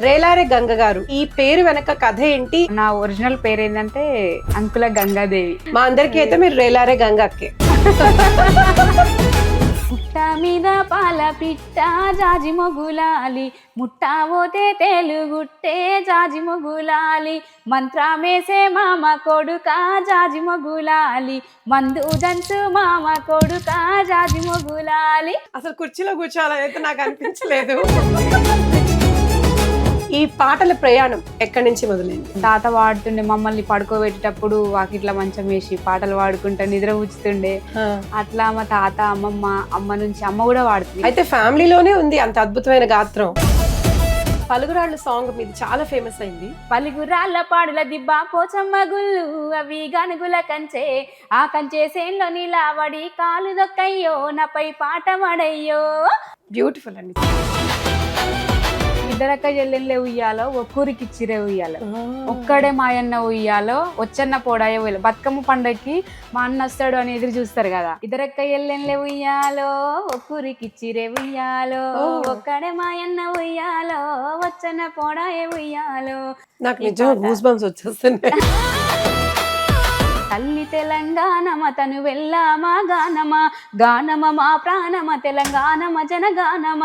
రేలారే గంగ గారు, ఈ పేరు వెనక కథ ఏంటి? నా ఒరిజినల్ పేరు ఏంటంటే అంకుల గంగాదేవి. మా అందరికీ అయితే మీరు రేలారే గంగ అక్కే. పుట్ట మీద పాల పిట్ట జాజి మొగులాలి, ముట్టా పోతే తెలుగుట్టే జాజి మొగులాలి, మంత్రమేసే మామ కొడుక జాజి మొగులాలి, మందు దంచు మామ కొడుక జాజి మొగులాలి. అసలు కుర్చీలో కూర్చోవాలని అయితే నాకు అనిపించలేదు. ఈ పాటల ప్రయాణం ఎక్కడి నుంచి మొదలైంది? తాత వాడుతుండే, మమ్మల్ని పడుకోబెట్టేటప్పుడు వాకిట్ల మంచం వేసి పాటలు పాడుకుంటా నిద్ర కూర్చుతుండే. అట్లా మా తాత అమ్మ నుంచి అమ్మ కూడా వాడుతుంది. అయితే ఫ్యామిలీలోనే ఉంది అంత అద్భుతమైన గాత్రం. పలుగురాళ్ళ సాంగ్ మీద చాలా ఫేమస్ అయింది. పలుగురాళ్ళ పాడుల దిబ్బ పోచమ్మ గుళ్ళు, అవి గనుగుల కంచే, ఆ కంచే సేన్లో నిలబడి కాలు దొక్కయ్యో, నాపై పాట పడయ్యో. బ్యూటిఫుల్ అండి. ఇద్దరక్క చెల్లెళ్ళే ఉయ్యాలో, ఒక్కూరికి ఇచ్చిరే ఉయ్యాలో, ఒక్కడే మాయన్న ఉయ్యాలో, వచ్చన్న పోడాయో ఉయ్యాలో. బతుకమ్మ పండగకి మా అన్న వస్తాడు అని ఎదురు చూస్తారు కదా. ఇద్దరక్క చెల్లెళ్ళే ఉయ్యాలో, ఒక్కూరికి ఇచ్చిరే ఉయ్యాలో, ఒక్కడే మాయన్న ఉయ్యాలో, వచ్చన్న పోడాయో ఉయ్యాలో. నాకు నిజంగా గూస్ బంప్స్ వచ్చేస్తున్నాయి. తల్లి తెలంగాణమ తను వెళ్ళామా గానమా, గానమ మా ప్రాణమ తెలంగాణమ జనగానమ,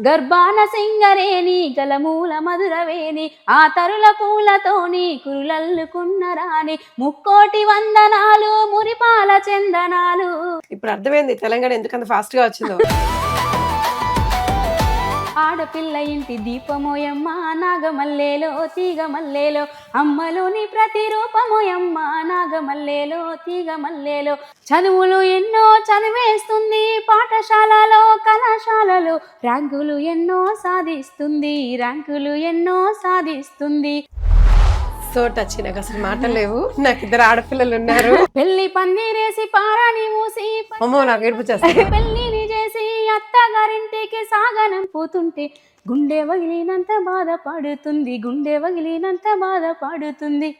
గర్భాన సింగరేణి గలమూల మధురవేణి, ఆ తరుల పూలతోని కురులల్లుకున్న రాణి, ముక్కోటి వందనాలు మురిపాల చందనాలు. ఇప్పుడు అర్థమైంది తెలంగాణ ఎందుకంత ఫాస్ట్ గా వచ్చిందో. ఆడపిల్ల ఇంటి దీపమోయమ్మ, నాగమల్లేలో తీగ మల్లేలో, అమ్మలోని ప్రతిరూపమోయమ్మ, నాగమల్లేలో తీగ మల్లేలో. చదువులు ఎన్నో చదివేస్తుంది, పాఠశాలలో కళాశాలలో ర్యాంకులు ఎన్నో సాధిస్తుంది, ర్యాంకులు ఎన్నో సాధిస్తుంది. So touch. నాకు అసలు మాటలు లేవు. నాకు ఇద్దరు ఆడపిల్లలు ఉన్నారు. పెళ్లి పందిరేసి పారాని మూసి, అమ్మో నాకు ఏడుపు చేస్తాను. పెళ్లిని చేసి అత్తగారింటికి సాగనం పోతుంటే, గుండె వగిలినంత బాధపడుతుంది, గుండె వగిలినంత బాధపడుతుంది.